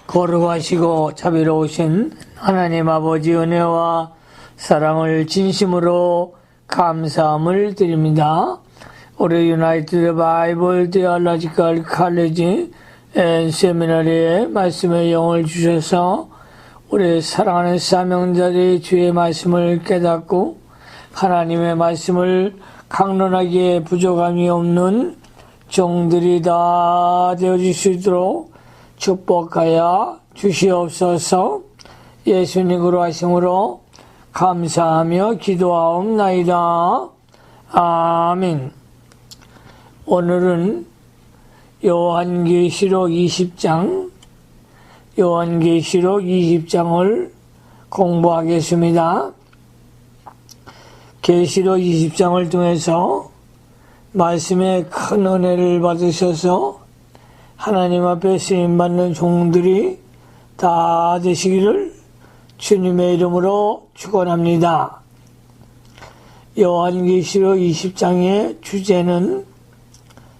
거룩하시고 자비로우신 하나님 아버지 은혜와 사랑을 진심으로 감사함을 드립니다. 우리 유나이티드 바이블 디얼로지컬 칼리지 앤 세미나리에 말씀의 영을 주셔서 우리 사랑하는 사명자들이 주의 말씀을 깨닫고 하나님의 말씀을 강론하기에 부족함이 없는 종들이 다 되어질 수 있도록 축복하여 주시옵소서. 예수님으로 하심으로 감사하며 기도하옵나이다. 아멘. 오늘은 요한계시록 20장을 공부하겠습니다. 계시록 20장을 통해서 말씀의 큰 은혜를 받으셔서 하나님 앞에 쓰임받는 종들이 다 되시기를 주님의 이름으로 축원합니다. 요한계시록 20장의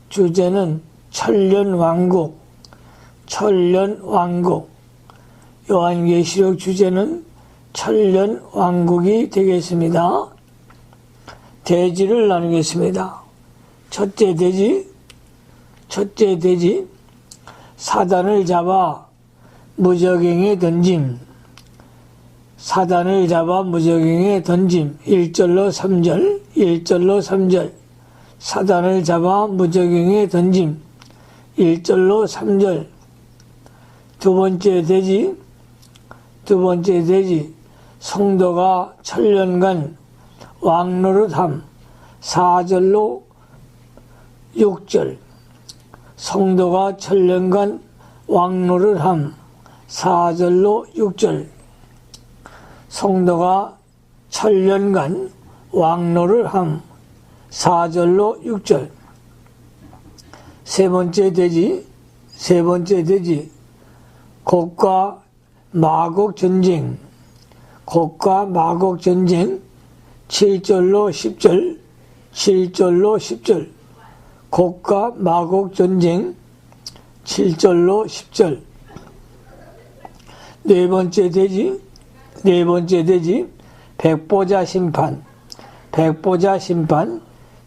주제는 천년왕국. 요한계시록 주제는 천년왕국이 되겠습니다. 대지를 나누겠습니다. 첫째 대지, 사단을 잡아 무저갱에 던짐. 1절로 3절. 사단을 잡아 무저갱에 던짐. 1절로 3절. 두 번째 대지, 성도가 천년간 왕노릇함. 4절로 6절. 성도가 천년간 왕노릇함. 4절로 6절. 성도가 천년간 왕노릇함. 4절로 6절. 세 번째 대지, 곡과 마곡 전쟁. 7절로 10절. 곡과 마곡 전쟁 7절로 10절. 네 번째 대지, 백보자 심판.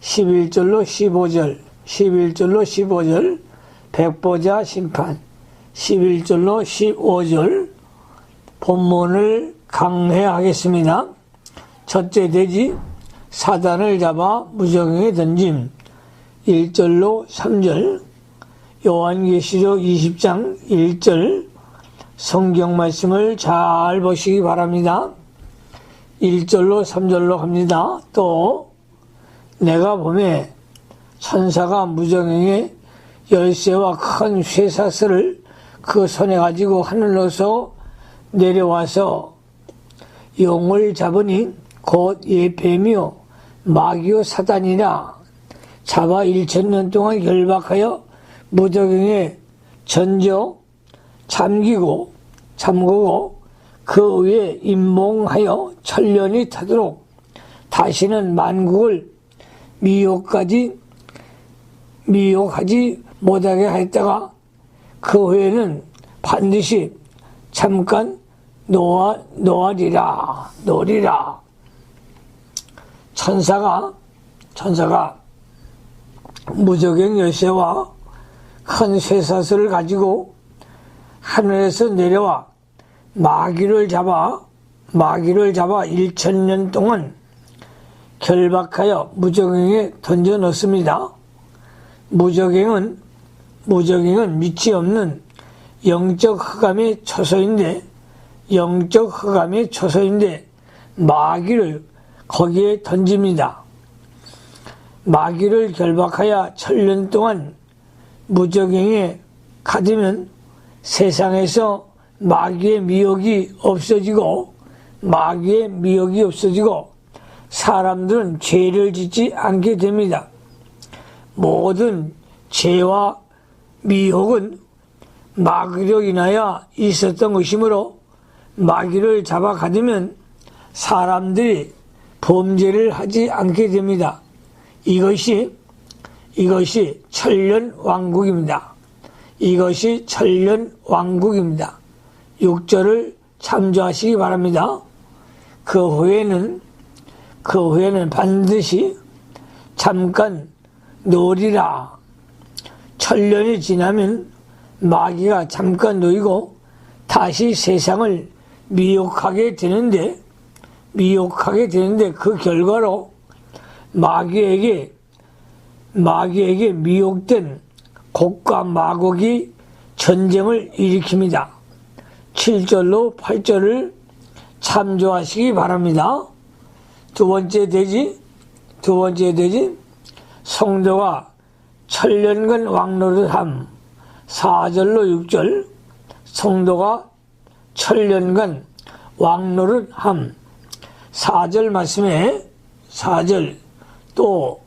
11절로 15절. 백보자 심판 11절로 15절. 본문을 강해하겠습니다. 첫째 대지, 사단을 잡아 무저갱에 던짐. 1절로 3절. 요한계시록 20장 1절 성경 말씀을 잘 보시기 바랍니다. 1절로 3절로 갑니다. 또 내가 보매 천사가 무저갱에 열쇠와 큰 쇠사슬을 그 손에 가지고 하늘로서 내려와서 용을 잡으니 곧 예뱀이요 마귀요 사단이라 잡아 1000년 동안 결박하여 무저갱에 던져 잠그고 그 위에 임몽하여 천년이 타도록 다시는 만국을 미혹하지 못하게 하였다가 그 후에는 반드시 잠깐 놓으리라. 천사가 무저갱 열쇠와 큰 쇠사슬을 가지고 하늘에서 내려와 마귀를 잡아 1000년 동안 결박하여 무저갱에 던져 넣습니다. 무저갱은 밑이 없는 영적 흑암의 처소인데 마귀를 거기에 던집니다. 마귀를 결박하여 1000년 동안 무저갱에 가두면 세상에서 마귀의 미혹이 없어지고 사람들은 죄를 짓지 않게 됩니다. 모든 죄와 미혹은 마귀로 인하여 있었던 것이므로 마귀를 잡아 가두면 사람들이 범죄를 하지 않게 됩니다. 이것이 천년 왕국입니다. 이것이 천년 왕국입니다. 6절을 참조하시기 바랍니다. 그 후에는 반드시 잠깐 놓으리라. 천년이 지나면 마귀가 잠깐 놓이고 다시 세상을 미혹하게 되는데 그 결과로 마귀에게 미혹된 곡과 마곡이 전쟁을 일으킵니다. 7절로 8절을 참조하시기 바랍니다. 두 번째 대지 성도가 천년간 왕노릇함. 4절로 6절 성도가 천년간 왕노릇함. 4절 말씀에 4절 또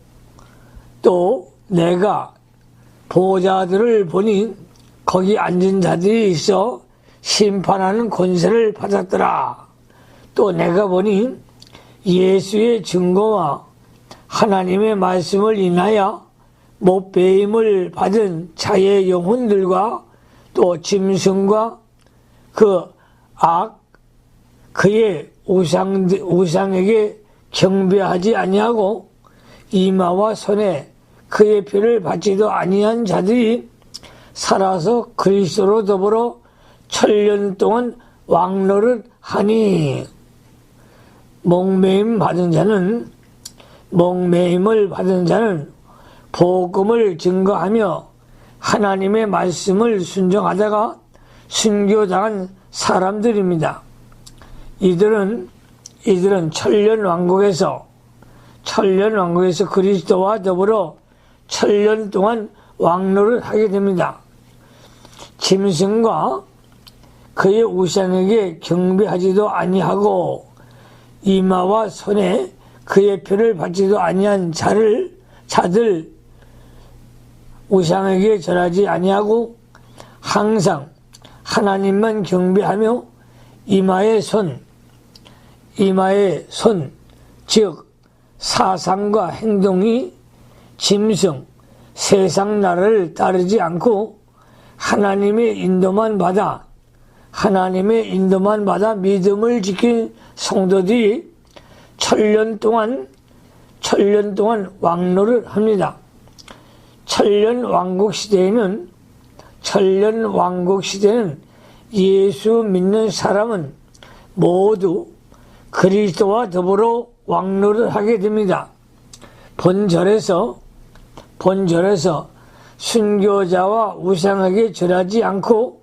내가 보호자들을 보니 거기 앉은 자들이 있어 심판하는 권세를 받았더라. 또 내가 보니 예수의 증거와 하나님의 말씀을 인하여 못배임을 받은 자의 영혼들과 또 짐승과 그의 우상에게 경배하지 아니하고 이마와 손에 그의 표를 받지도 아니한 자들이 살아서 그리스도로 더불어 천년 동안 왕노릇 하니. 목매임을 받은 자는 복음을 증거하며 하나님의 말씀을 순종하다가 순교당한 사람들입니다. 이들은 천년 왕국에서 그리스도와 더불어 천년 동안 왕노를 하게 됩니다. 짐승과 그의 우상에게 경배하지도 아니하고 이마와 손에 그의 표를 받지도 아니한 자들 우상에게 절하지 아니하고 항상 하나님만 경배하며 이마의 손 즉 사상과 행동이 짐승 세상 나라를 따르지 않고 하나님의 인도만 받아 믿음을 지킨 성도들이 천년 동안 왕노를 합니다. 천년 왕국 시대에는 예수 믿는 사람은 모두 그리스도와 더불어 왕노를 하게 됩니다. 본절에서 순교자와 우상에게 절하지 않고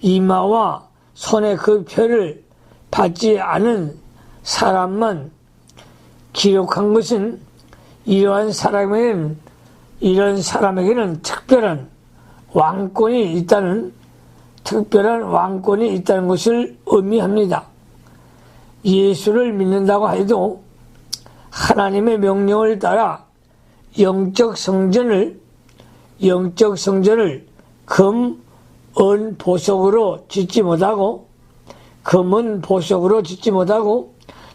이마와 손에 그 표를 받지 않은 사람만 기록한 것은 이런 사람에게는 특별한 왕권이 있다는 것을 의미합니다. 예수를 믿는다고 해도 하나님의 명령을 따라 영적 성전을 금, 은 보석으로 짓지 못하고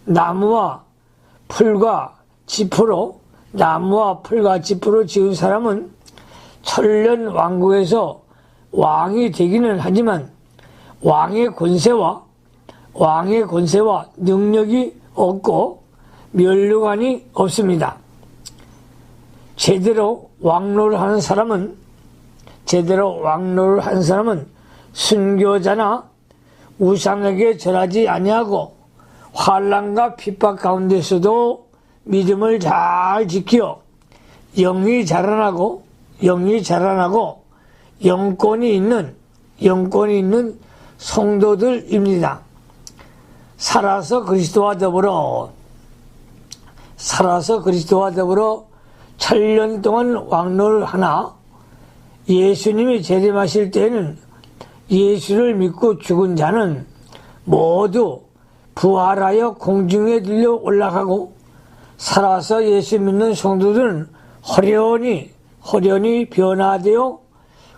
나무와 풀과 지프로 지은 사람은 천년 왕국에서 왕이 되기는 하지만 왕의 권세와 능력이 없고 면류관이 없습니다. 제대로 왕노를 하는 사람은 순교자나 우상에게 절하지 아니하고 환난과 핍박 가운데서도 믿음을 잘 지켜 영이 자라나고 영권이 있는 성도들입니다. 살아서 그리스도와 더불어 천년 동안 왕노를 하나 예수님이 재림하실 때에는 예수를 믿고 죽은 자는 모두 부활하여 공중에 들려 올라가고 살아서 예수 믿는 성도들은 호련히 변화되어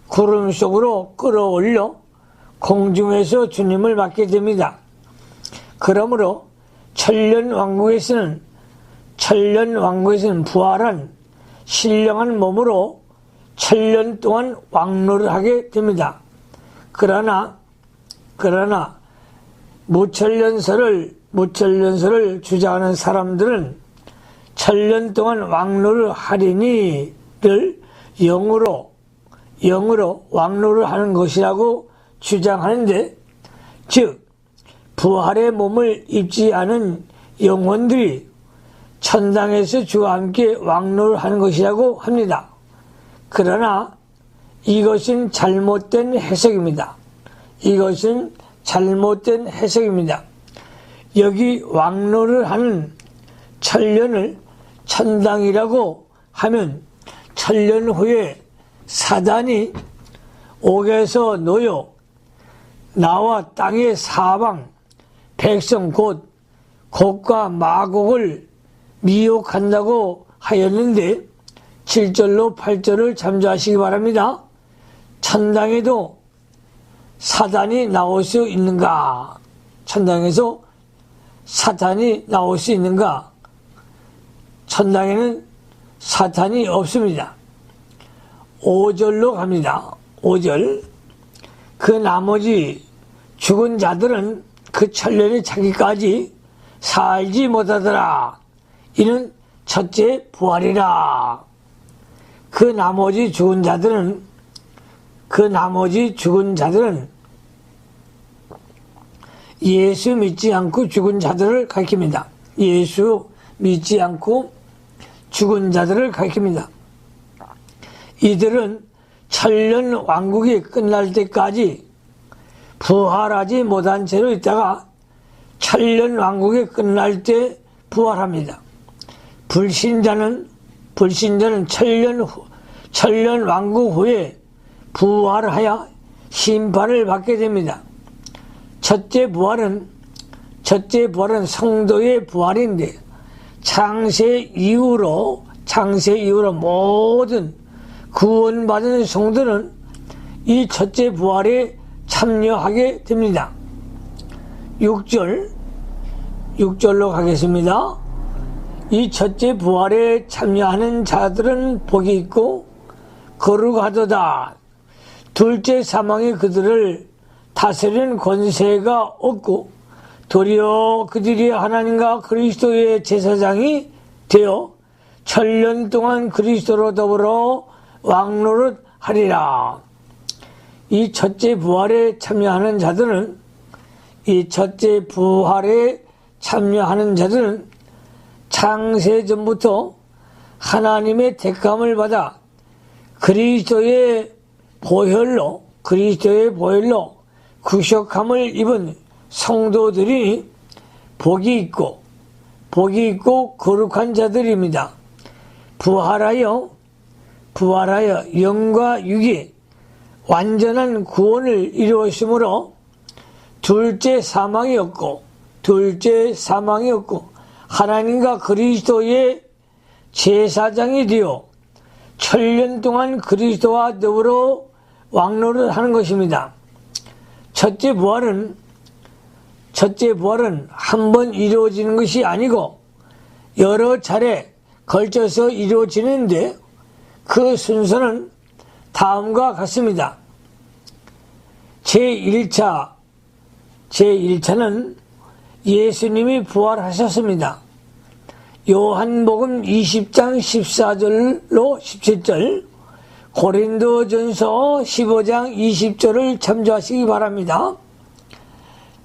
구름 속으로 끌어올려 공중에서 주님을 맞게 됩니다. 그러므로 천년 왕국에서는 부활한 신령한 몸으로 천년 동안 왕노를 하게 됩니다. 그러나 그러나 무천년설을 주장하는 사람들은 천년 동안 왕노를 하리니를 영으로 왕노를 하는 것이라고 주장하는데, 즉 부활의 몸을 입지 않은 영혼들이 천당에서 주와 함께 왕노를 하는 것이라고 합니다. 그러나 이것은 잘못된 해석입니다. 여기 왕노를 하는 천년을 천당이라고 하면 천년 후에 사단이 옥에서 놓여 나와 땅의 사방 백성 곧 곡과 마곡을 미혹한다고 하였는데 7절로 8절을 참조하시기 바랍니다. 천당에도 사단이 나올 수 있는가? 천당에서 사탄이 나올 수 있는가? 천당에는 사탄이 없습니다. 5절로 갑니다. 5절. 그 나머지 죽은 자들은 그 천년이 차기까지 살지 못하더라. 이는 첫째 부활이라. 그 나머지 죽은 자들은 예수 믿지 않고 죽은 자들을 가리킵니다. 예수 믿지 않고 죽은 자들을 가리킵니다. 이들은 천년 왕국이 끝날 때까지 부활하지 못한 채로 있다가 천년 왕국이 끝날 때 부활합니다. 불신자는 천년 왕국 후에 부활하여 심판을 받게 됩니다. 첫째 부활은 성도의 부활인데 창세 이후로 모든 구원받은 성도는 이 첫째 부활에 참여하게 됩니다. 6절로 가겠습니다. 이 첫째 부활에 참여하는 자들은 복이 있고 거룩하도다. 둘째 사망이 그들을 다스리는 권세가 없고 도리어 그들이 하나님과 그리스도의 제사장이 되어 천년 동안 그리스도로 더불어 왕노릇 하리라. 이 첫째 부활에 참여하는 자들은 창세전부터 하나님의 택함을 받아 그리스도의 보혈로 구속함을 입은 성도들이 복이 있고 거룩한 자들입니다. 부활하여 영과 육이 완전한 구원을 이루었으므로 둘째 사망이 없고 하나님과 그리스도의 제사장이 되어 천년 동안 그리스도와 더불어 왕노를 하는 것입니다. 첫째 부활은 한 번 이루어지는 것이 아니고 여러 차례 걸쳐서 이루어지는데 그 순서는 다음과 같습니다. 제1차는 예수님이 부활하셨습니다. 요한복음 20장 14절로 17절, 고린도전서 15장 20절을 참조하시기 바랍니다.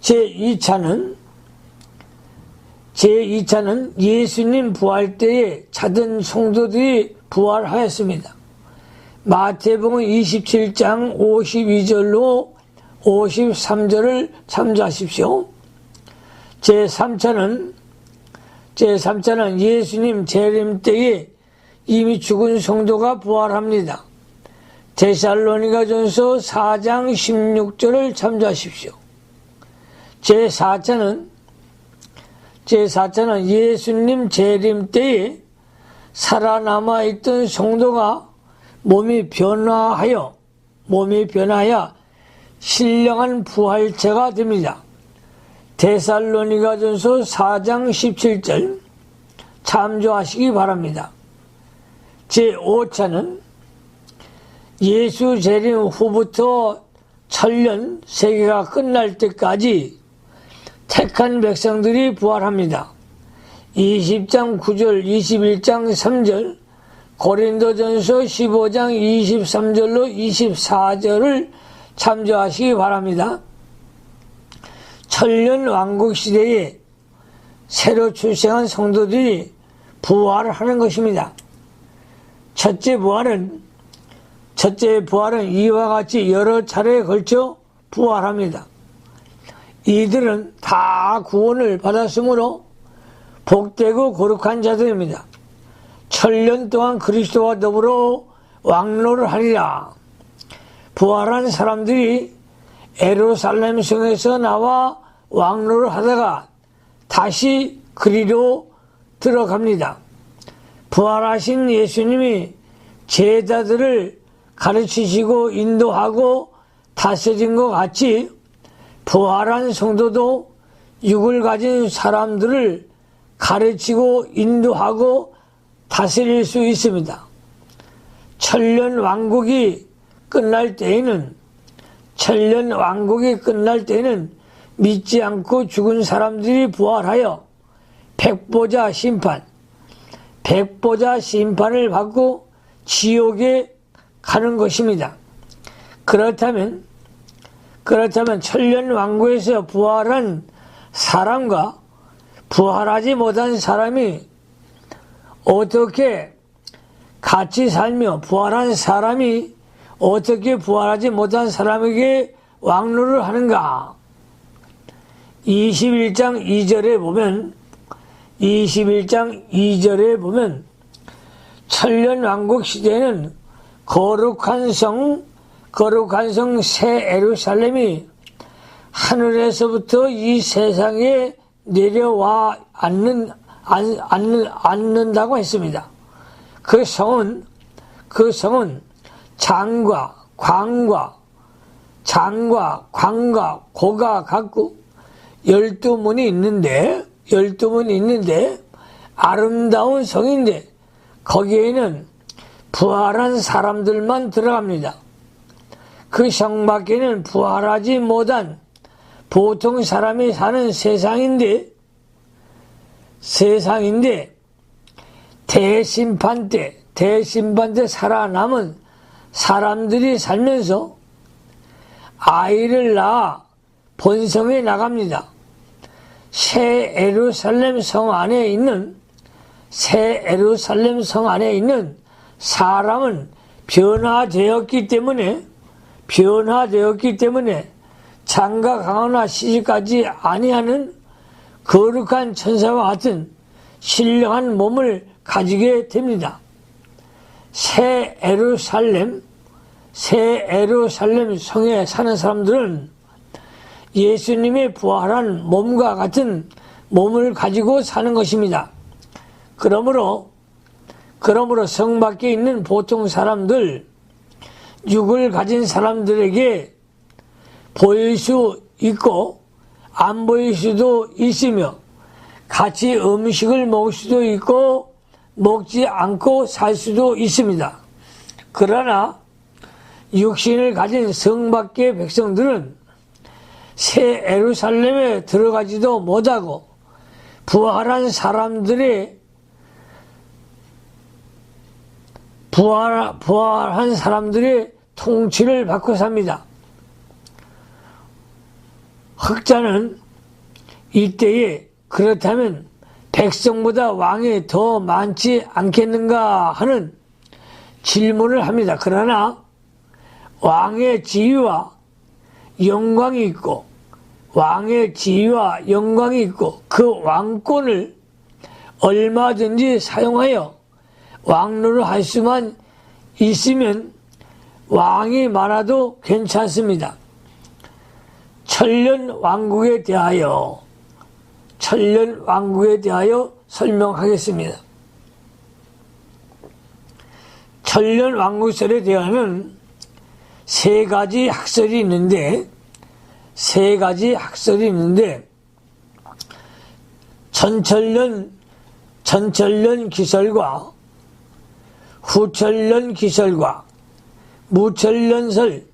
제2차는 예수님 부활 때에 자던 성도들이 부활하였습니다. 마태복음 27장 52절로 53절을 참조하십시오. 제3차는 예수님 재림 때에 이미 죽은 성도가 부활합니다. 데살로니가전서 4장 16절을 참조하십시오. 제4차는 예수님 재림 때에 살아남아 있던 성도가 몸이 변화하여 신령한 부활체가 됩니다. 데살로니가전서 4장 17절 참조하시기 바랍니다. 제5차는 예수 재림 후부터 천년 세계가 끝날 때까지 택한 백성들이 부활합니다. 20장 9절, 21장 3절, 고린도전서 15장 23절로 24절을 참조하시기 바랍니다. 천년 왕국 시대에 새로 출생한 성도들이 부활하는 것입니다. 첫째 부활은 이와 같이 여러 차례에 걸쳐 부활합니다. 이들은 다 구원을 받았으므로 복되고 거룩한 자들입니다. 천년 동안 그리스도와 더불어 왕노를 하리라. 부활한 사람들이 예루살렘 성에서 나와 왕노를 하다가 다시 그리로 들어갑니다. 부활하신 예수님이 제자들을 가르치시고 인도하고 다스린 것 같이 부활한 성도도 육을 가진 사람들을 가르치고 인도하고 다스릴 수 있습니다. 천년 왕국이 끝날 때에는 믿지 않고 죽은 사람들이 부활하여 백보자 심판을 받고 지옥에 가는 것입니다. 그렇다면 천년 왕국에서 부활한 사람과 부활하지 못한 사람이 어떻게 같이 살며 부활한 사람이 어떻게 부활하지 못한 사람에게 왕노를 하는가? 21장 2절에 보면 천년 왕국 시대에는 거룩한 성 새 예루살렘이 하늘에서부터 이 세상에 내려와 앉는다고 했습니다. 그 성은 장과 광과 고가 같고 12문이 있는데 아름다운 성인데 거기에는 부활한 사람들만 들어갑니다. 그 성 밖에는 부활하지 못한 보통 사람이 사는 세상인데 대심판 때 살아남은 사람들이 살면서 아이를 낳아 본성에 나갑니다. 새 예루살렘 성 안에 있는 사람은 변화되었기 때문에 장가 가거나 시집가지 아니하는 거룩한 천사와 같은 신령한 몸을 가지게 됩니다. 새 예루살렘 성에 사는 사람들은 예수님의 부활한 몸과 같은 몸을 가지고 사는 것입니다. 그러므로 성 밖에 있는 보통 사람들, 육을 가진 사람들에게 보일 수 있고 안 보일 수도 있으며 같이 음식을 먹을 수도 있고 먹지 않고 살 수도 있습니다. 그러나 육신을 가진 성 밖의 백성들은 새 예루살렘에 들어가지도 못하고 부활한 사람들의 통치를 받고 삽니다. 흑자는 이때에 그렇다면 백성보다 왕이 더 많지 않겠는가 하는 질문을 합니다. 그러나 왕의 지위와 영광이 있고 그 왕권을 얼마든지 사용하여 왕노를 할 수만 있으면 왕이 많아도 괜찮습니다. 천년 왕국에 대하여 설명하겠습니다. 천년 왕국설에 대하여는 세 가지 학설이 있는데 전천년 기설과 후천년 기설과 무천년설,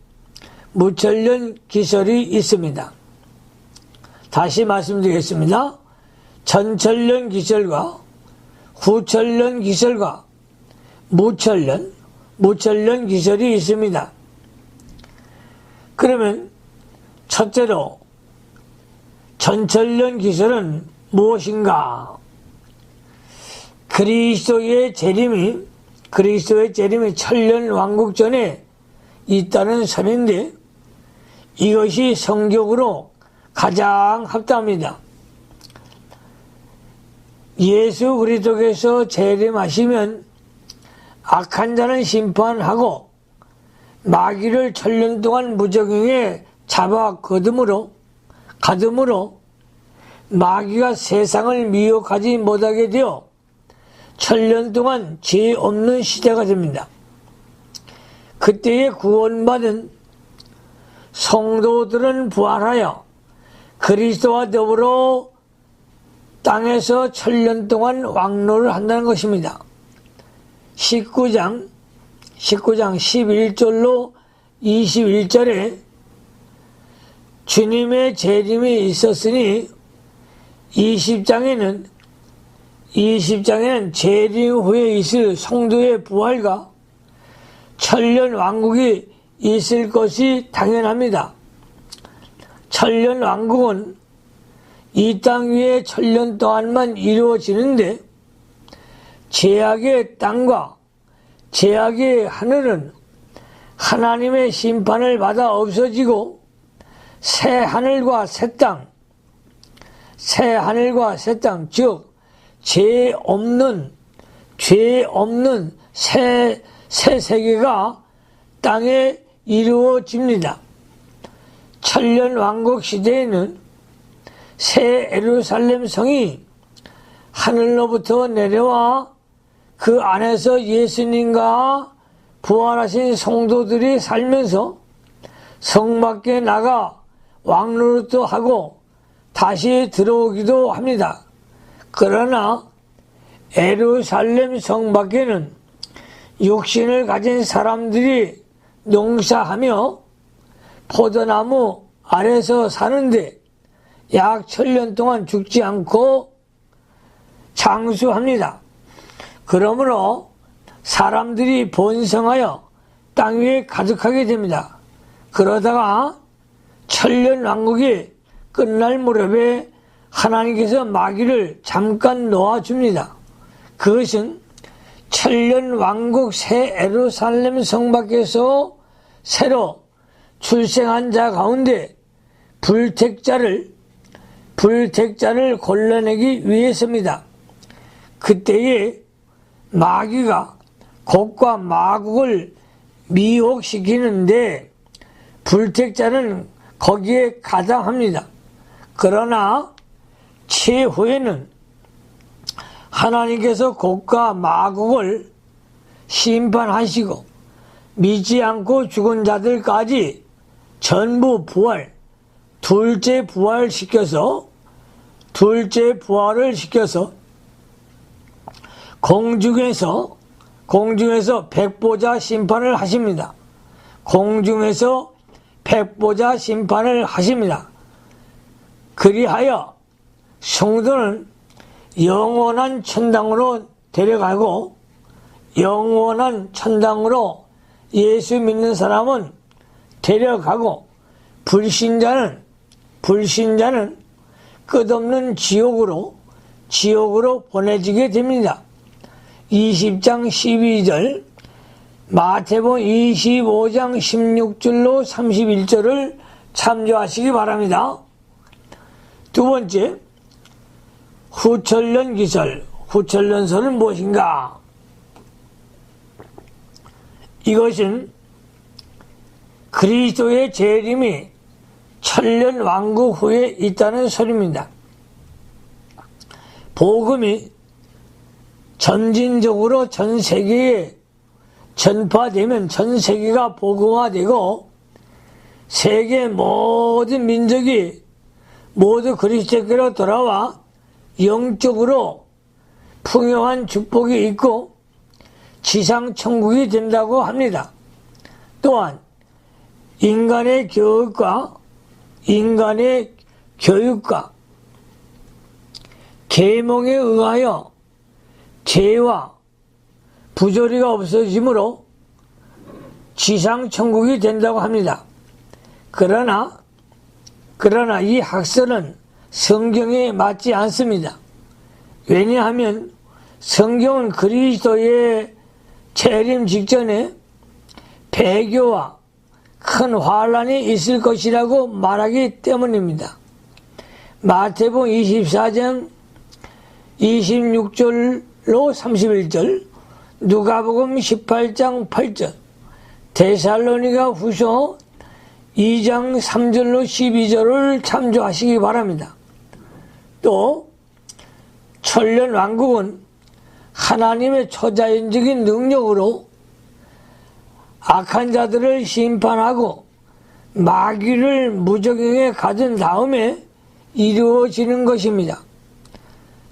무천년 기설이 있습니다. 다시 말씀드리겠습니다. 전천년 기설과 후천년 기설과 무천년 기설이 있습니다. 그러면 첫째로 전천년 기설은 무엇인가? 그리스도의 재림이 천년 왕국 전에 있다는 설인데 이것이 성경으로 가장 합당합니다. 예수 그리스도께서 재림하시면 악한 자는 심판하고 마귀를 천년 동안 무적행에 잡아 가둠으로 마귀가 세상을 미혹하지 못하게 되어 천년 동안 죄 없는 시대가 됩니다. 그때에 구원받은 성도들은 부활하여 그리스도와 더불어 땅에서 천년 동안 왕노를 한다는 것입니다. 19장 11절로 21절에 주님의 재림이 있었으니 20장에는 재림 후에 있을 성도의 부활과 천년 왕국이 있을 것이 당연합니다. 천년 왕국은 이 땅 위에 천년 동안만 이루어지는데 죄악의 땅과 죄악의 하늘은 하나님의 심판을 받아 없어지고 새 하늘과 새 땅, 즉 죄 없는 새 세계가 땅에 이루어집니다. 천년 왕국 시대에는 새 예루살렘 성이 하늘로부터 내려와 그 안에서 예수님과 부활하신 성도들이 살면서 성 밖에 나가 왕노릇도 하고 다시 들어오기도 합니다. 그러나 예루살렘 성 밖에는 육신을 가진 사람들이 농사하며 포도나무 아래서 사는데 약 1000년 동안 죽지 않고 장수합니다. 그러므로 사람들이 번성하여 땅 위에 가득하게 됩니다. 그러다가 1000년 왕국이 끝날 무렵에 하나님께서 마귀를 잠깐 놓아줍니다. 그것은 1000년 왕국 새 예루살렘 성 밖에서 새로 출생한 자 가운데 불택자를 골라내기 위해서입니다. 그때에 마귀가 곡과 마국을 미혹시키는데 불택자는 거기에 가담합니다. 그러나 최후에는 하나님께서 곡과 마국을 심판하시고 믿지 않고 죽은 자들까지 전부 둘째 부활을 시켜서 공중에서 백보자 심판을 하십니다. 공중에서 백보자 심판을 하십니다. 그리하여 성도는 영원한 천당으로 데려가고 영원한 천당으로 예수 믿는 사람은 데려가고 불신자는 끝없는 지옥으로 보내지게 됩니다. 20장 12절, 마태복음 25장 16절로 31절을 참조하시기 바랍니다. 두 번째, 후천년 기설, 후천년설은 무엇인가? 이것은 그리스도의 재림이 천년 왕국 후에 있다는 소리입니다. 복음이 점진적으로 전 세계에 전파되면 전 세계가 복음화되고 세계 모든 민족이 모두 그리스도께로 돌아와 영적으로 풍요한 축복이 있고 지상 천국이 된다고 합니다. 또한 인간의 교육과 계몽에 의하여 죄와 부조리가 없어지므로 지상천국이 된다고 합니다. 그러나 이 학설은 성경에 맞지 않습니다. 왜냐하면 성경은 그리스도의 재림 직전에 배교와 큰 환란이 있을 것이라고 말하기 때문입니다. 마태복음 24장 26절로 31절, 누가복음 18장 8절, 데살로니가 후서 2장 3절로 12절을 참조하시기 바랍니다. 또 천년왕국은 하나님의 초자연적인 능력으로 악한 자들을 심판하고 마귀를 무적행에 가진 다음에 이루어지는 것입니다.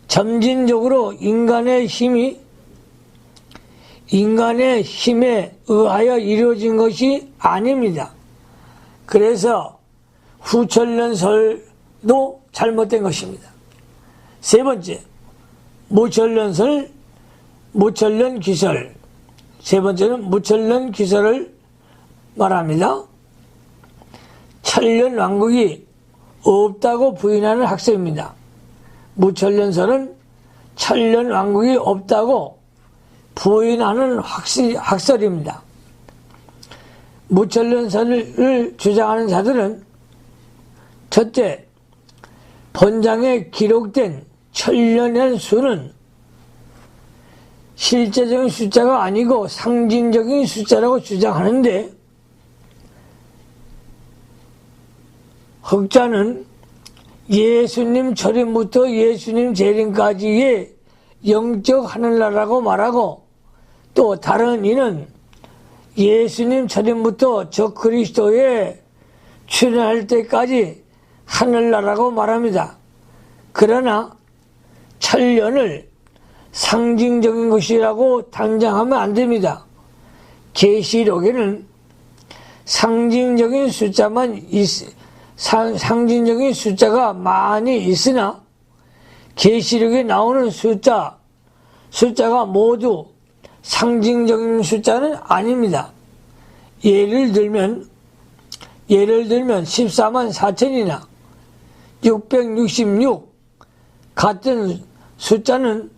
점진적으로 인간의 힘에 의하여 이루어진 것이 아닙니다. 그래서 후천년설도 잘못된 것입니다. 세 번째, 무천년기설. 세 번째는 무천년기설을 말합니다. 천년왕국이 없다고 부인하는 학설입니다. 무천년설은 천년왕국이 없다고 부인하는 학설입니다. 무천년설을 주장하는 자들은 첫째, 본장에 기록된 천년의 수는 실제적인 숫자가 아니고 상징적인 숫자라고 주장하는데, 흑자는 예수님 초림부터 예수님 재림까지의 영적 하늘나라라고 말하고, 또 다른 이는 예수님 초림부터 저 그리스도에 출현할 때까지 하늘나라라고 말합니다. 그러나 천년을 상징적인 것이라고 단정하면 안 됩니다. 계시록에는 상징적인 숫자가 많이 있으나 계시록에 나오는 숫자가 모두 상징적인 숫자는 아닙니다. 예를 들면 14만 4천이나 666 같은 숫자는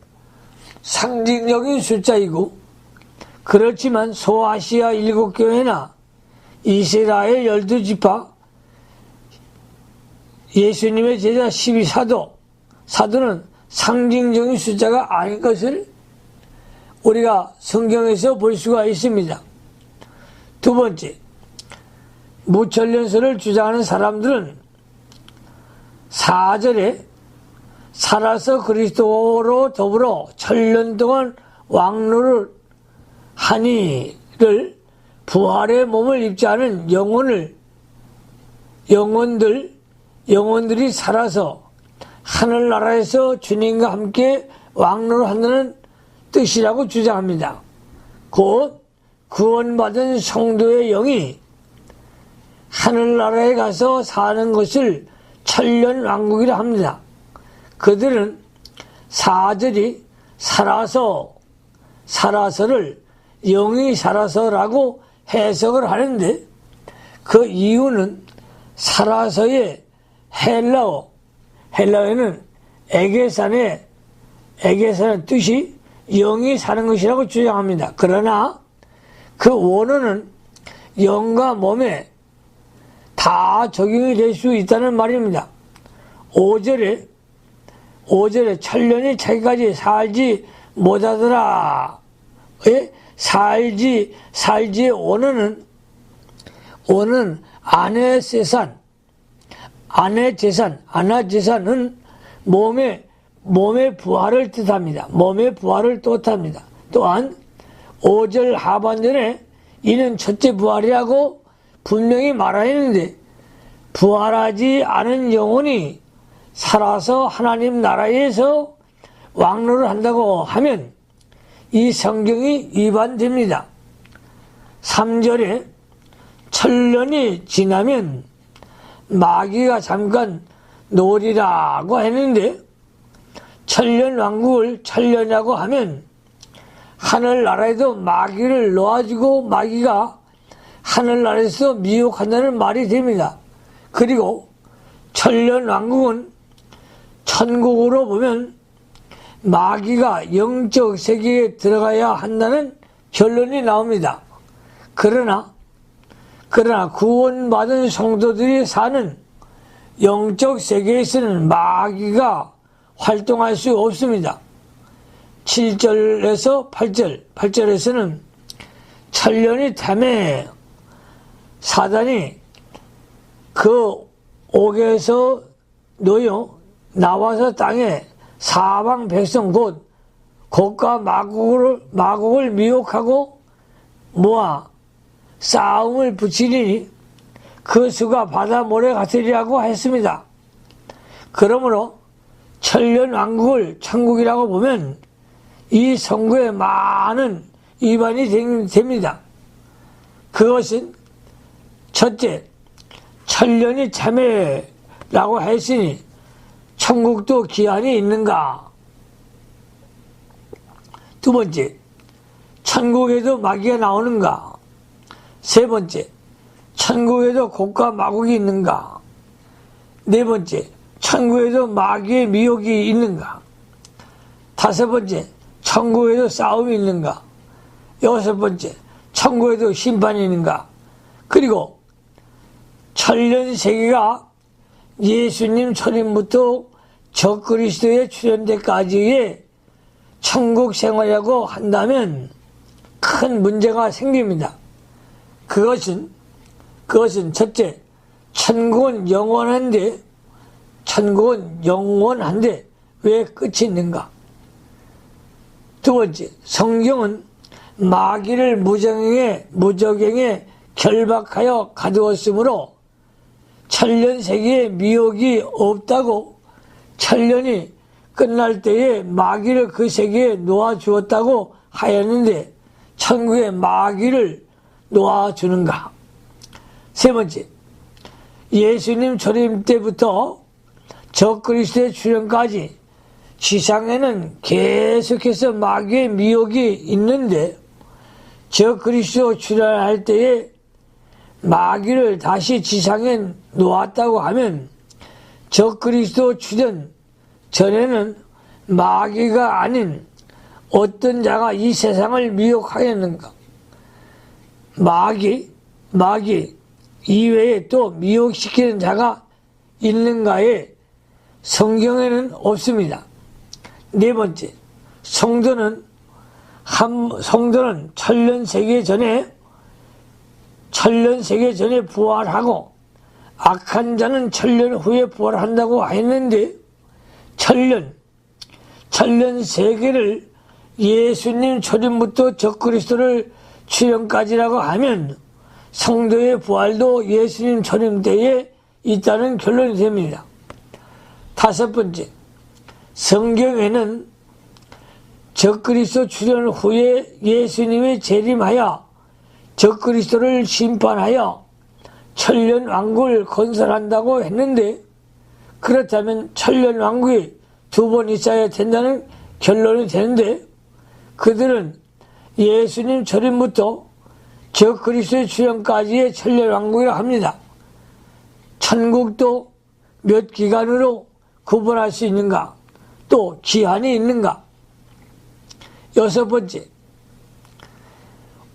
상징적인 숫자이고, 그렇지만 소아시아 7교회나 이스라엘 12지파, 예수님의 제자 12사도는 상징적인 숫자가 아닌 것을 우리가 성경에서 볼 수가 있습니다. 두 번째, 무천년설을 주장하는 사람들은 4절에 살아서 그리스도로 더불어 천년 동안 왕노를 하니를 부활의 몸을 입지 않은 영혼들이 살아서 하늘나라에서 주님과 함께 왕노를 한다는 뜻이라고 주장합니다. 곧 구원받은 성도의 영이 하늘나라에 가서 사는 것을 천년왕국이라 합니다. 그들은 4절이 살아서를 영이 살아서라고 해석을 하는데, 그 이유는 살아서의 헬라어에는 에게산의 뜻이 영이 사는 것이라고 주장합니다. 그러나 그 원어는 영과 몸에 다 적용이 될 수 있다는 말입니다. 5절에 천년이 자기까지 살지 못하더라. 살지의 원어는 아나제산은 몸의 부활을 뜻합니다. 몸의 부활을 뜻합니다. 또한 5절 하반절에 이는 첫째 부활이라고 분명히 말하였는데, 부활하지 않은 영혼이 살아서 하나님 나라에서 왕노를 한다고 하면 이 성경이 위반됩니다. 3절에 천년이 지나면 마귀가 잠깐 놓으리라고 했는데, 천년왕국을 천년이라고 하면 하늘나라에도 마귀를 놓아주고 마귀가 하늘나라에서 미혹한다는 말이 됩니다. 그리고 천년왕국은 천국으로 보면 마귀가 영적 세계에 들어가야 한다는 결론이 나옵니다. 그러나 구원받은 성도들이 사는 영적 세계에서는 마귀가 활동할 수 없습니다. 7절에서 8절에서는 천년이 되매 사단이 그 옥에서 놓여 나와서 땅에 사방 백성 곧 곡과 마곡을 미혹하고 모아 싸움을 붙이리니 그 수가 바다 모래 같으리라고 했습니다. 그러므로 천년왕국을 천국이라고 보면 이 선거에 많은 위반이 됩니다. 그것은 첫째, 천년이 참회라고 했으니 천국도 기한이 있는가? 두 번째, 천국에도 마귀가 나오는가? 세 번째, 천국에도 곡과 마곡이 있는가? 네 번째, 천국에도 마귀의 미혹이 있는가? 다섯 번째, 천국에도 싸움이 있는가? 여섯 번째, 천국에도 심판이 있는가? 그리고 천년 세계가 예수님 초림부터 적그리스도의 출현 때까지의 천국 생활이라고 한다면 큰 문제가 생깁니다. 그것은 첫째, 천국은 영원한데 왜 끝이 있는가? 두 번째, 성경은 마귀를 무저갱에 결박하여 가두었으므로 천년 세계에 미혹이 없다고, 천년이 끝날 때에 마귀를 그 세계에 놓아주었다고 하였는데 천국에 마귀를 놓아주는가? 세 번째, 예수님 초림 때부터 적그리스도의 출현까지 지상에는 계속해서 마귀의 미혹이 있는데 적그리스도 출현할 때에 마귀를 다시 지상에 놓았다고 하면 적그리스도 출현 전에는 마귀가 아닌 어떤 자가 이 세상을 미혹하였는가? 마귀 이외에 또 미혹시키는 자가 있는가에 성경에는 없습니다. 네 번째, 성도는 천년 세계 전에 부활하고 악한 자는 천년 후에 부활한다고 했는데 천년 세계를 예수님 초림부터 적그리스도를 출현까지라고 하면 성도의 부활도 예수님 초림 때에 있다는 결론이 됩니다. 다섯 번째, 성경에는 적그리스도 출현 후에 예수님이 재림하여 적그리스도를 심판하여 천년 왕국을 건설한다고 했는데 그렇다면 천년 왕국이 두 번 있어야 된다는 결론이 되는데 그들은 예수님 초림부터 적그리스도의 출현까지의 천년 왕국이라 합니다. 천국도 몇 기간으로 구분할 수 있는가? 또 기한이 있는가? 여섯 번째,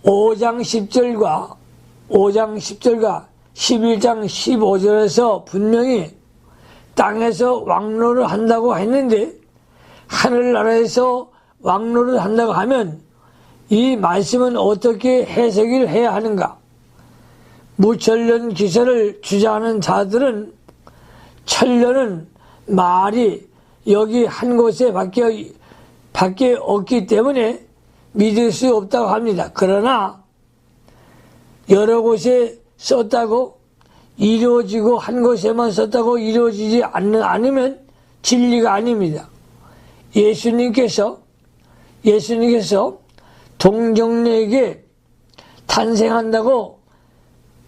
5장 10절과 11장 15절에서 분명히 땅에서 왕노를 한다고 했는데 하늘나라에서 왕노를 한다고 하면 이 말씀은 어떻게 해석을 해야 하는가? 무천년 기세를 주장하는 자들은 천년은 말이 여기 한 곳에 밖에 없기 때문에 믿을 수 없다고 합니다. 그러나 여러 곳에 썼다고 이루어지고 한 곳에만 썼다고 이루어지지 않으면 진리가 아닙니다. 예수님께서 동정녀에게 탄생한다고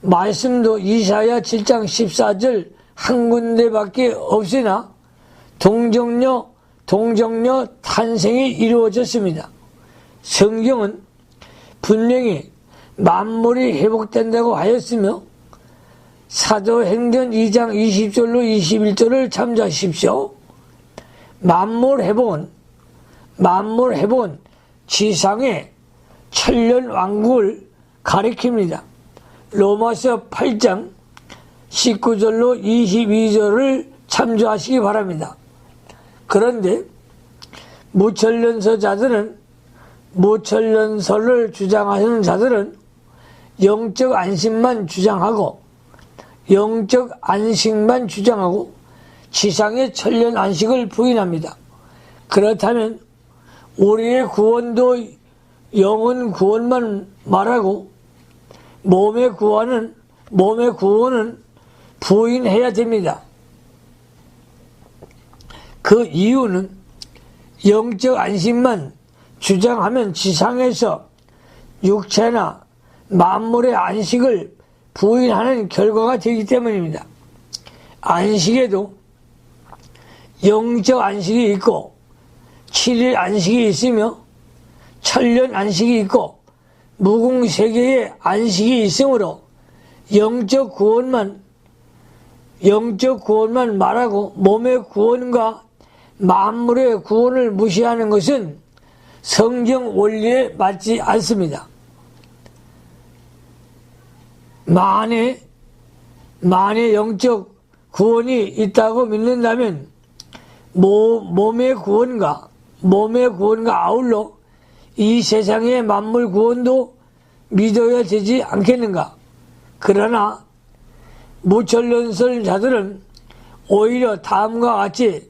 말씀도 이사야 7장 14절 한 군데밖에 없으나 동정녀 탄생이 이루어졌습니다. 성경은 분명히 만물이 회복된다고 하였으며 사도행전 2장 20절로 21절을 참조하십시오. 만물 회복은 지상의 천년 왕국을 가리킵니다. 로마서 8장 19절로 22절을 참조하시기 바랍니다. 그런데 무천년설을 주장하는 자들은 영적 안식만 주장하고 지상의 천년 안식을 부인합니다. 그렇다면 우리의 구원도 영혼 구원만 말하고 몸의 구원은 부인해야 됩니다. 그 이유는 영적 안식만 주장하면 지상에서 육체나 만물의 안식을 부인하는 결과가 되기 때문입니다. 안식에도 영적 안식이 있고 7일 안식이 있으며 천년 안식이 있고 무궁세계의 안식이 있으므로 영적 구원만 말하고 몸의 구원과 만물의 구원을 무시하는 것은 성경 원리에 맞지 않습니다. 만에 영적 구원이 있다고 믿는다면 몸의 구원과 아울러 이 세상의 만물 구원도 믿어야 되지 않겠는가? 그러나 무천년설자들은 오히려 다음과 같이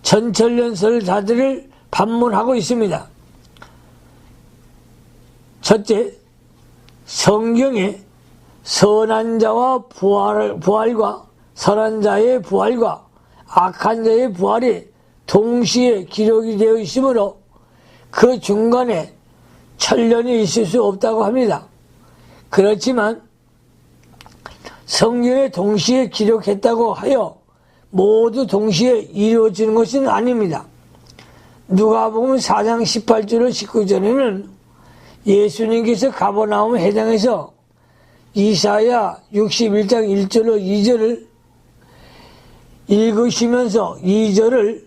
전천년설자들을 반문하고 있습니다. 첫째, 성경에 선한 자와 부활과 선한 자의 부활과 악한 자의 부활이 동시에 기록이 되어 있으므로 그 중간에 천년이 있을 수 없다고 합니다. 그렇지만 성경에 동시에 기록했다고 하여 모두 동시에 이루어지는 것은 아닙니다. 누가복음 4장 18절로 19절에는 예수님께서 가버나움 회당에서 이사야 61장 1절로 2절을 읽으시면서 2절은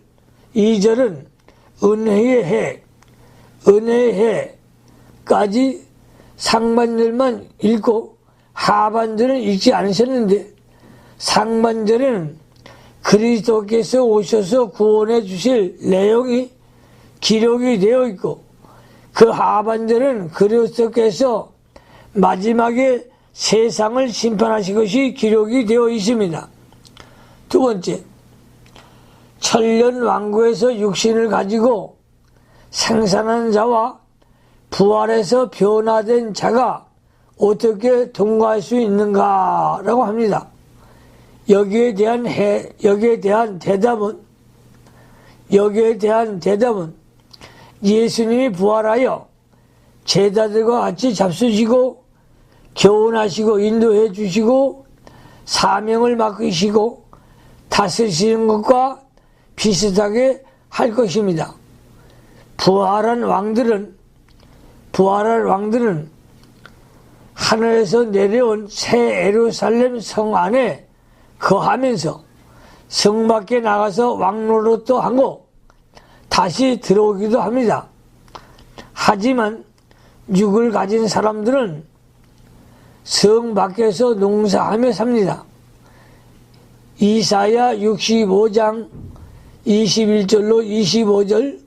은혜의 해까지 상반절만 읽고 하반절은 읽지 않으셨는데 상반절에는 그리스도께서 오셔서 구원해 주실 내용이 기록이 되어 있고 그 하반절은 그리스도께서 마지막에 세상을 심판하실 것이 기록이 되어 있습니다. 두 번째, 천년 왕국에서 육신을 가지고 생산한 자와 부활해서 변화된 자가 어떻게 통과할 수 있는가라고 합니다. 여기에 대한 대답은 예수님이 부활하여 제자들과 같이 잡수시고 교훈하시고 인도해 주시고 사명을 맡기시고 다스리시는 것과 비슷하게 할 것입니다. 부활한 왕들은 하늘에서 내려온 새 예루살렘 성 안에 거하면서 성 밖에 나가서 왕노릇도 하고 다시 들어오기도 합니다. 하지만 육을 가진 사람들은 성 밖에서 농사하며 삽니다. 이사야 65장 21절로 25절,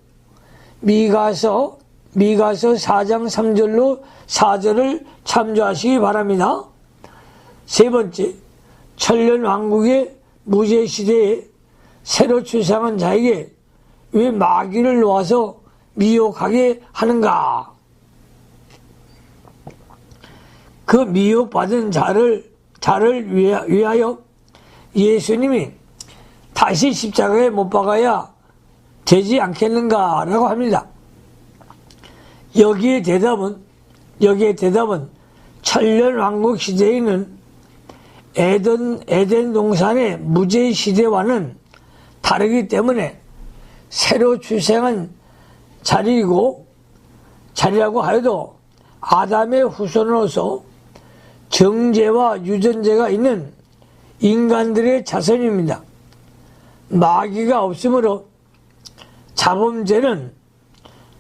미가서 4장 3절로 4절을 참조하시기 바랍니다. 세 번째, 천년 왕국의 무제시대에 새로 출생한 자에게 왜 마귀를 놓아서 미혹하게 하는가? 그 미혹받은 자를 위하여 예수님이 다시 십자가에 못 박아야 되지 않겠는가라고 합니다. 여기에 대답은 천년 왕국 시대에는 에덴 동산의 무죄의 시대와는 다르기 때문에 새로 출생한 자리라고 하여도 아담의 후손으로서 정죄와 유전자가 있는 인간들의 자손입니다. 마귀가 없으므로 자범죄는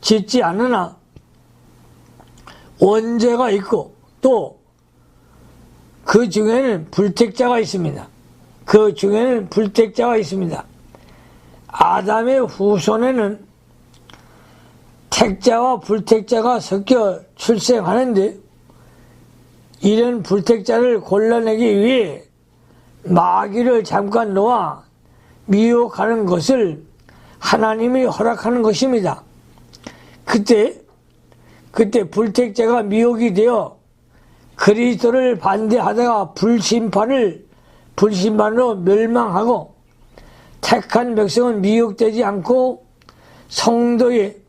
짓지 않으나 원죄가 있고 또 그 중에는 불택자가 있습니다. 아담의 후손에는 택자와 불택자가 섞여 출생하는데 이런 불택자를 골라내기 위해 마귀를 잠깐 놓아 미혹하는 것을 하나님이 허락하는 것입니다. 그때 불택자가 미혹이 되어 그리스도를 반대하다가 불심판으로 멸망하고 택한 백성은 미혹되지 않고 성도의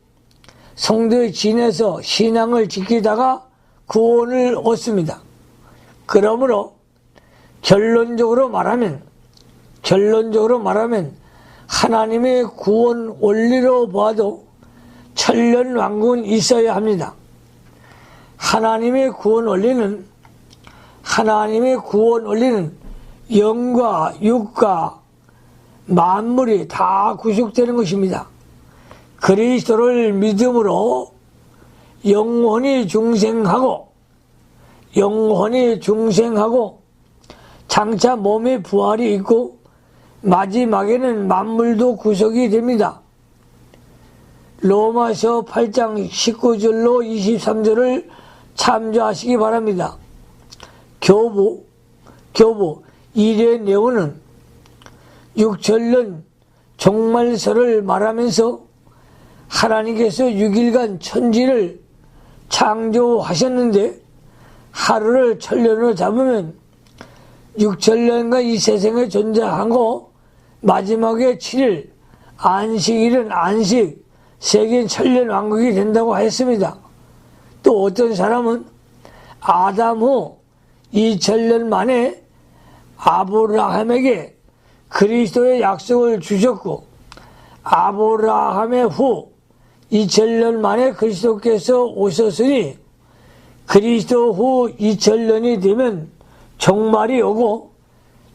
진에서 신앙을 지키다가 구원을 얻습니다. 그러므로 결론적으로 말하면 하나님의 구원 원리로 보아도 천년왕국은 있어야 합니다. 하나님의 구원 원리는 영과 육과 만물이 다 구속되는 것입니다. 그리스도를 믿음으로 영원히 중생하고 장차 몸의 부활이 있고 마지막에는 만물도 구속이 됩니다. 로마서 8장 19절로 23절을 참조하시기 바랍니다. 교부 1의 내용은 육천년 종말설을 말하면서 하나님께서 6일간 천지를 창조하셨는데 하루를 천년으로 잡으면 6천년간 이 세상에 존재하고 마지막에 7일 안식일은 안식 세계 천년왕국이 된다고 했습니다. 또 어떤 사람은 아담 후 2000년 만에 아브라함에게 그리스도의 약속을 주셨고 아브라함의 후 2000년 만에 그리스도께서 오셨으니 그리스도 후 2000년이 되면 종말이 오고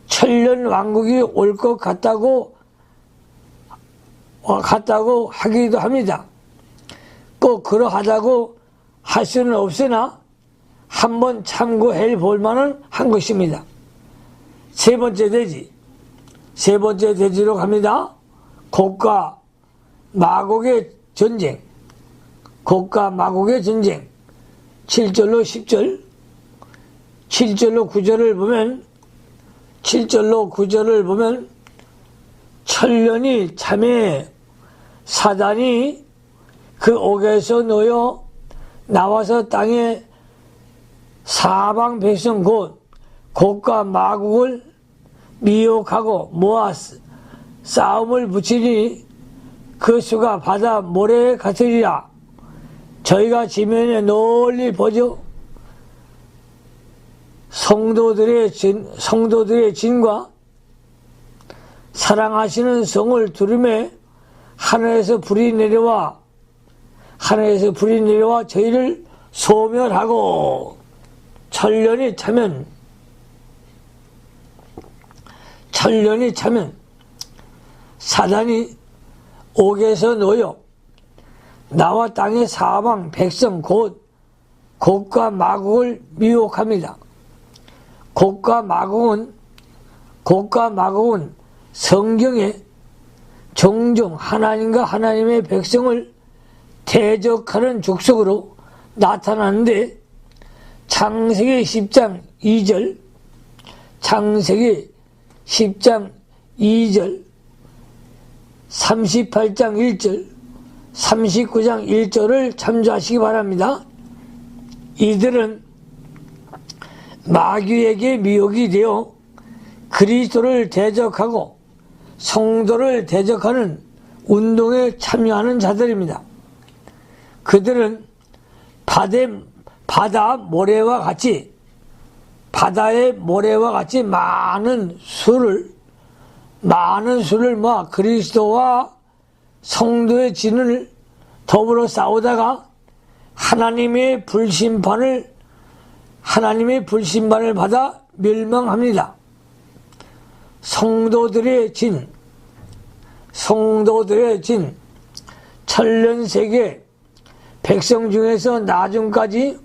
천년 왕국이 올 것 같다고 하기도 합니다. 꼭 그러하다고 할 수는 없으나 한번 참고해 볼 만은 한 것입니다. 세 번째 대지로 갑니다. 곡과 마곡의 전쟁. 7절로 10절, 7절로 9절을 보면 천년이 참에 사단이 그 옥에서 놓여 나와서 땅에 사방 백성 곧 곡과 마곡을 미혹하고 모아 싸움을 붙이니 그 수가 바다 모래 같으리라. 저희가 지면에 널리 보죠. 성도들의 진과 사랑하시는 성을 두름에 하늘에서 불이 내려와 저희를 소멸하고 천년이 차면 사단이 옥에서 놓여 나와 땅의 사방 백성 곧 곡과 마곡을 미혹합니다. 곡과 마곡은 성경에 종종 하나님과 하나님의 백성을 대적하는 족속으로 나타나는데 창세기 10장 2절, 38장 1절, 39장 1절을 참조하시기 바랍니다. 이들은 마귀에게 미혹이 되어 그리스도를 대적하고 성도를 대적하는 운동에 참여하는 자들입니다. 그들은 바다 모래와 같이 바다의 모래와 같이 많은 수를 모아 그리스도와 성도의 진을 더불어 싸우다가 하나님의 불심판을 받아 멸망합니다. 성도들의 진, 천년세계 백성 중에서 나중까지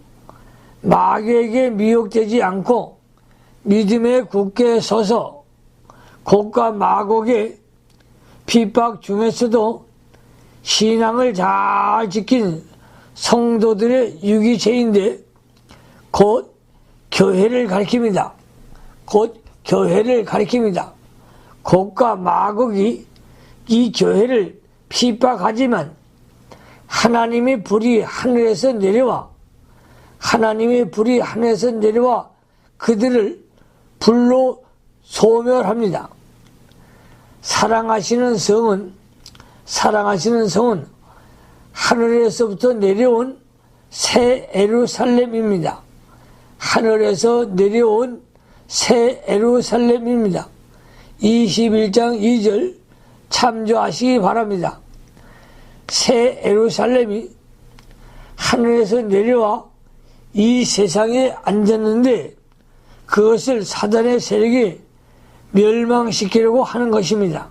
마귀에게 미혹되지 않고 믿음에 굳게 서서 곡과 마곡의 핍박 중에서도 신앙을 잘 지킨 성도들의 유기체인데 곧 교회를 가리킵니다. 곡과 마곡이 이 교회를 핍박하지만 하나님의 불이 하늘에서 내려와 그들을 불로 소멸합니다. 사랑하시는 성은 하늘에서부터 내려온 새 예루살렘입니다. 하늘에서 내려온 새 예루살렘입니다. 21장 2절 참조하시기 바랍니다. 새 예루살렘이 하늘에서 내려와 이 세상에 앉았는데 그것을 사단의 세력이 멸망시키려고 하는 것입니다.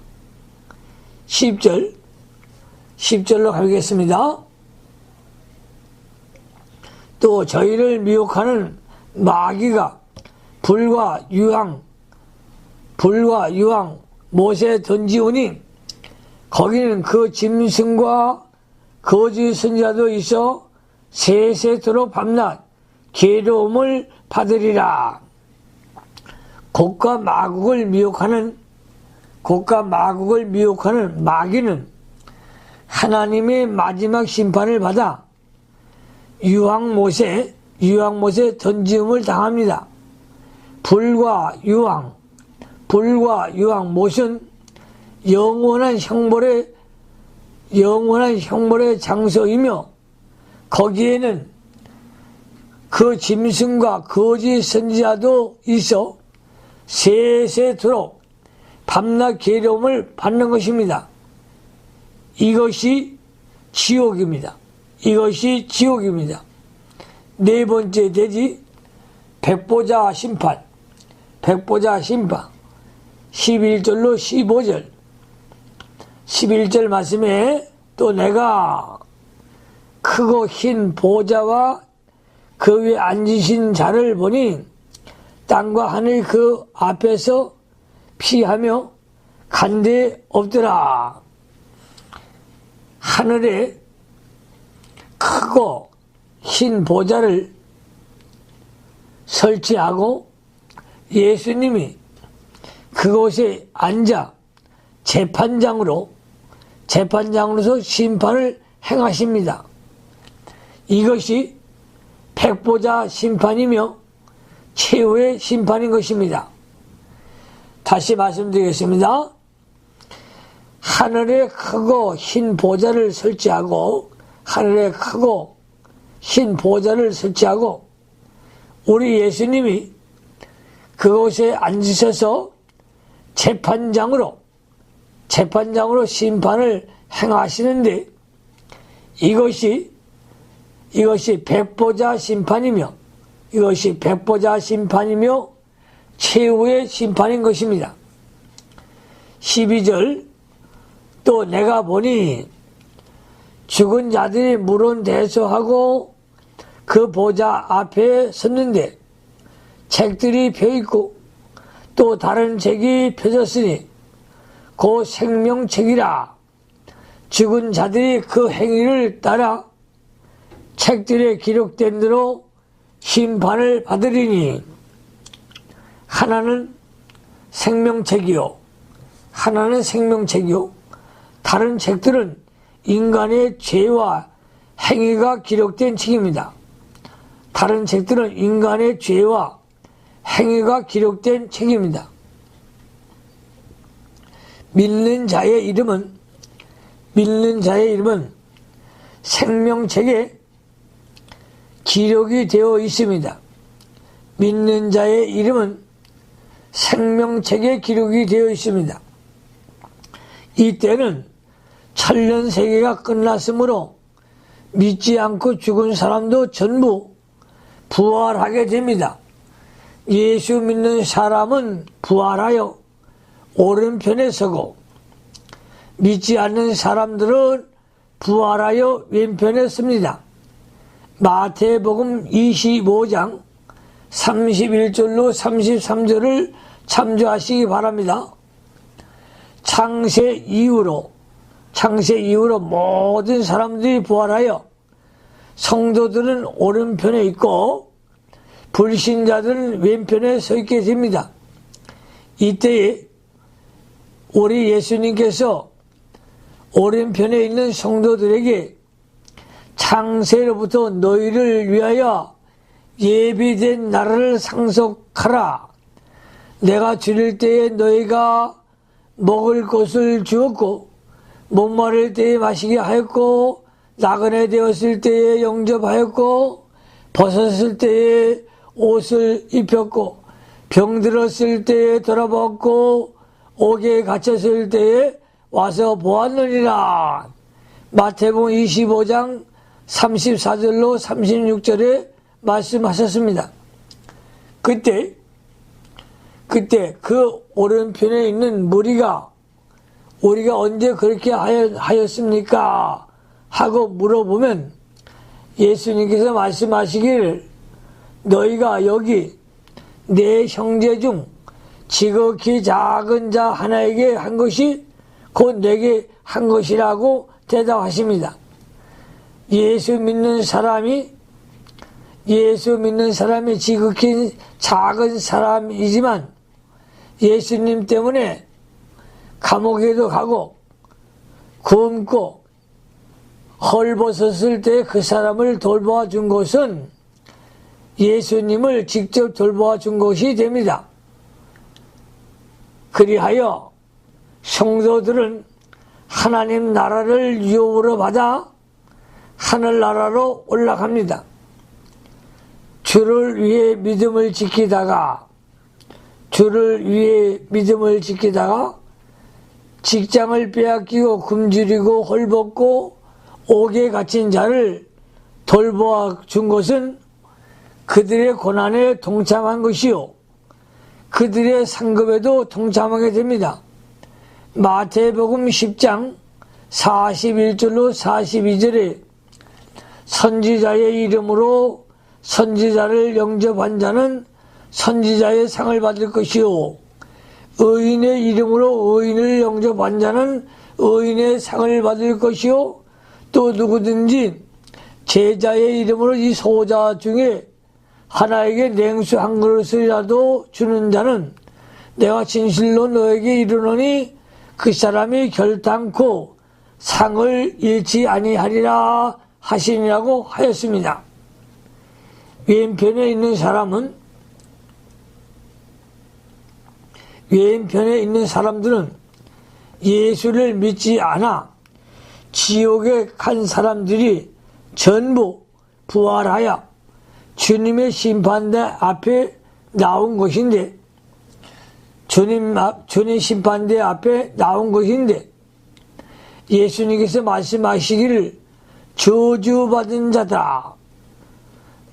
10절로 가겠습니다. 또 저희를 미혹하는 마귀가 불과 유황 못에 던지오니 거기는 그 짐승과 거짓 선지자도 있어 세세토록 밤낮 괴로움을 받으리라. 곡과 마곡을 미혹하는 마귀는 하나님의 마지막 심판을 받아 유황못에 던짐을 당합니다. 불과 유황못은 영원한 형벌의 장소이며 거기에는 그 짐승과 거짓 선지자도 있어 세세토록 밤낮 괴로움을 받는 것입니다. 이것이 지옥입니다. 네 번째 대지 백보자 심판 11절로 15절 11절 말씀에 또 내가 크고 흰 보좌와 그 위에 앉으신 자를 보니 땅과 하늘 그 앞에서 피하며 간데 없더라. 하늘에 크고 흰 보좌를 설치하고 예수님이 그곳에 앉아 재판장으로서 심판을 행하십니다. 이것이 백보자 심판이며 최후의 심판인 것입니다. 다시 말씀드리겠습니다. 하늘에 크고 흰 보좌를 설치하고 우리 예수님이 그곳에 앉으셔서 재판장으로 심판을 행하시는데 이것이 백보자 심판이며 최후의 심판인 것입니다. 12절 또 내가 보니 죽은 자들이 물론대소하고 그 보좌 앞에 섰는데 책들이 펴있고 또 다른 책이 펴졌으니 그 생명책이라. 죽은 자들이 그 행위를 따라 책들에 기록된 대로 심판을 받으리니 하나는 생명책이요 다른 책들은 인간의 죄와 행위가 기록된 책입니다. 믿는 자의 이름은 생명책에 기록이 되어 있습니다. 믿는 자의 이름은 생명책에 기록이 되어 있습니다. 이때는 천년 세계가 끝났으므로 믿지 않고 죽은 사람도 전부 부활하게 됩니다. 예수 믿는 사람은 부활하여 오른편에 서고 믿지 않는 사람들은 부활하여 왼편에 섭니다. 마태복음 25장 31절로 33절을 참조하시기 바랍니다. 창세 이후로 모든 사람들이 부활하여 성도들은 오른편에 있고 불신자들은 왼편에 서 있게 됩니다. 이때에 우리 예수님께서 오른편에 있는 성도들에게 창세로부터 너희를 위하여 예비된 나라를 상속하라. 내가 줄일 때에 너희가 먹을 것을 주었고 목마를 때에 마시게 하였고 나그네 되었을 때에 영접하였고 벗었을 때에 옷을 입혔고 병들었을 때에 돌아봤고 옥에 갇혔을 때에 와서 보았느니라. 마태복음 25장 34절로 36절에 말씀하셨습니다. 그때 그 오른편에 있는 무리가 우리가 언제 그렇게 하였습니까? 하고 물어보면 예수님께서 말씀하시기를 너희가 여기 내 형제 중 지극히 작은 자 하나에게 한 것이 곧 내게 한 것이라고 대답하십니다. 예수 믿는 사람이 지극히 작은 사람이지만 예수님 때문에 감옥에도 가고 굶고 헐벗었을 때 그 사람을 돌보아 준 것은 예수님을 직접 돌보아 준 것이 됩니다. 그리하여 성도들은 하나님 나라를 유업으로 받아 하늘나라로 올라갑니다. 주를 위해 믿음을 지키다가 직장을 빼앗기고 굶주리고 헐벗고 옥에 갇힌 자를 돌보아 준 것은 그들의 고난에 동참한 것이요 그들의 상급에도 동참하게 됩니다. 마태복음 10장 41절로 42절에 선지자의 이름으로 선지자를 영접한 자는 선지자의 상을 받을 것이요 의인의 이름으로 의인을 영접한 자는 의인의 상을 받을 것이요 또 누구든지 제자의 이름으로 이 소자 중에 하나에게 냉수 한 그릇이라도 주는 자는 내가 진실로 너에게 이르노니 그 사람이 결단코 상을 잃지 아니하리라 하시니라고 하였습니다. 왼편에 있는 사람들은 예수를 믿지 않아 지옥에 간 사람들이 전부 부활하여 주님의 심판대 앞에 나온 것인데 주님 심판대 앞에 나온 것인데 예수님께서 말씀하시기를 저주받은 자다.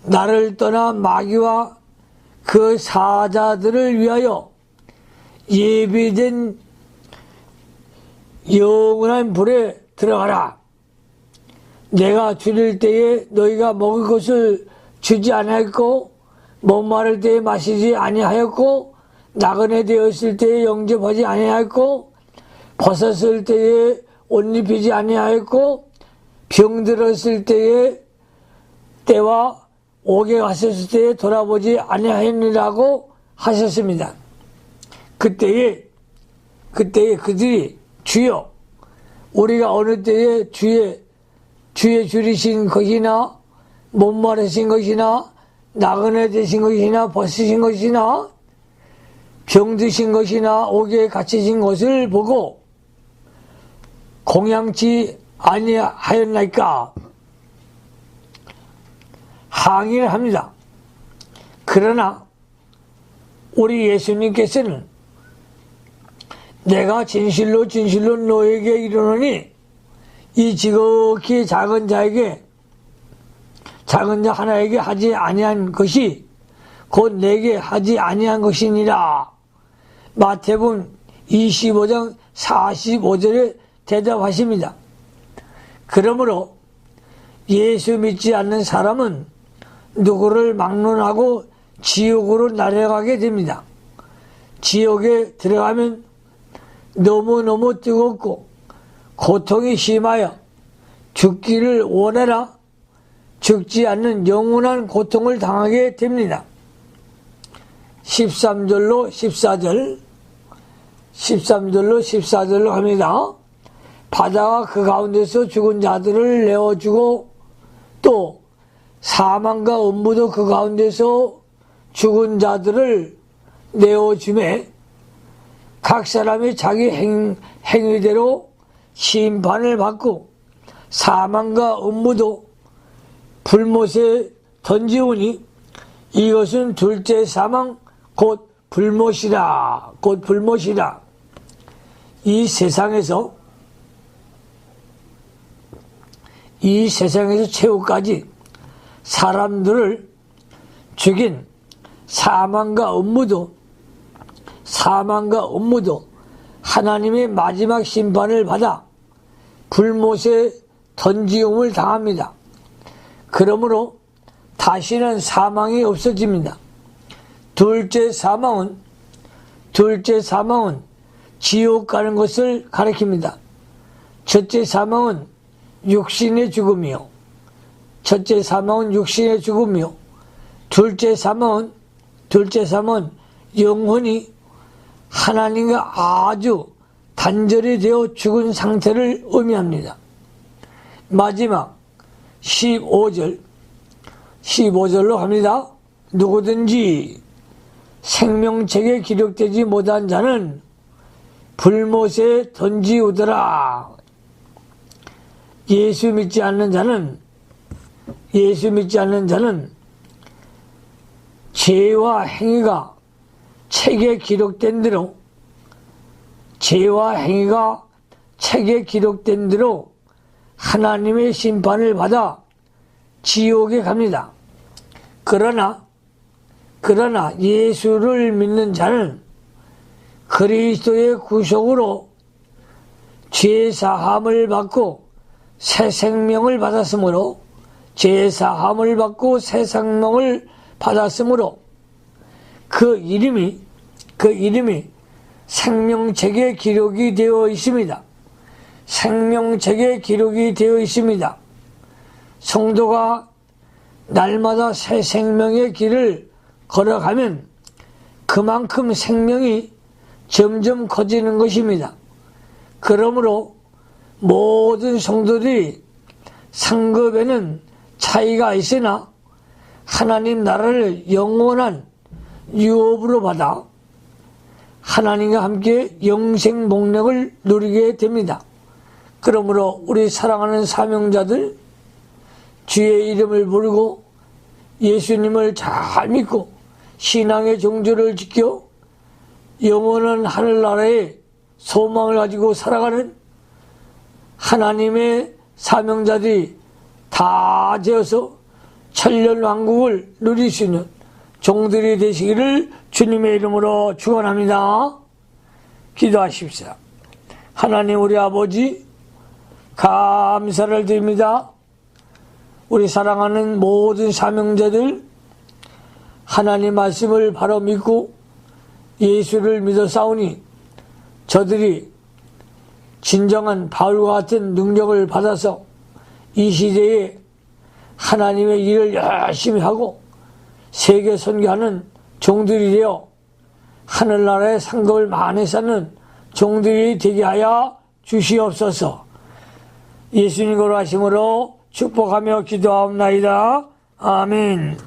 나를 떠나 마귀와 그 사자들을 위하여 예비된 영원한 불에 들어가라. 내가 줄일 때에 너희가 먹을 것을 주지 아니하였고 목마를 때에 마시지 아니하였고 나그네 되었을 때에 영접하지 아니하였고 벗었을 때에 옷 입히지 아니하였고 병들었을 때와 옥에 갔을 때에 돌아보지 아니하였느라고 하셨습니다. 그때에 그들이 주여 우리가 어느 때에 주의 줄이신 것이나 목마르신 것이나 나그네 되신 것이나 벗으신 것이나 병드신 것이나 옥에 갇히신 것을 보고 공양치 아니하였나이까 항의를 합니다. 그러나 우리 예수님께서는 내가 진실로 진실로 너에게 이르노니 이 지극히 작은 자 하나에게 하지 아니한 것이 곧 내게 하지 아니한 것이니라. 마태복음 25장 45절에 대답하십니다. 그러므로 예수 믿지 않는 사람은 누구를 막론하고 지옥으로 날아가게 됩니다. 지옥에 들어가면 너무너무 뜨겁고 고통이 심하여 죽기를 원해라 죽지 않는 영원한 고통을 당하게 됩니다. 13절로 14절로 합니다. 바다가 그 가운데서 죽은 자들을 내어주고 또 사망과 음부도 그 가운데서 죽은 자들을 내어주매 각 사람이 자기 행위대로 심판을 받고 사망과 음부도 불못에 던지우니 이것은 둘째 사망 곧 불못이라. 이 세상에서 최후까지 사람들을 죽인 사망과 음무도 하나님의 마지막 심판을 받아 불못에 던지움을 당합니다. 그러므로 다시는 사망이 없어집니다. 둘째 사망은 지옥 가는 것을 가리킵니다. 첫째 사망은 육신의 죽음이요. 둘째 사망은 영혼이 하나님과 아주 단절이 되어 죽은 상태를 의미합니다. 마지막 15절로 합니다. 누구든지 생명책에 기록되지 못한 자는 불못에 던지우더라. 예수 믿지 않는 자는 죄와 행위가 책에 기록된 대로 하나님의 심판을 받아 지옥에 갑니다. 그러나 예수를 믿는 자는 그리스도의 구속으로 죄 사함을 받고 새 생명을 받았으므로 그 이름이 생명책에 기록이 되어 있습니다. 성도가 날마다 새 생명의 길을 걸어가면 그만큼 생명이 점점 커지는 것입니다. 그러므로 모든 성도들이 상급에는 차이가 있으나 하나님 나라를 영원한 유업으로 받아 하나님과 함께 영생 복력을 누리게 됩니다. 그러므로 우리 사랑하는 사명자들, 주의 이름을 부르고 예수님을 잘 믿고 신앙의 정조를 지켜 영원한 하늘나라의 소망을 가지고 살아가는 하나님의 사명자들이 다 되어서 천년왕국을 누릴 수 있는 종들이 되시기를 주님의 이름으로 축원합니다. 기도하십시오. 하나님 우리 아버지 감사를 드립니다. 우리 사랑하는 모든 사명자들 하나님 말씀을 바로 믿고 예수를 믿어 싸우니 저들이 진정한 바울과 같은 능력을 받아서 이 시대에 하나님의 일을 열심히 하고 세계 선교하는 종들이 되어 하늘나라의 상급을 많이 쌓는 종들이 되게 하여 주시옵소서. 예수님 거룩하심으로 축복하며 기도하옵나이다. 아멘.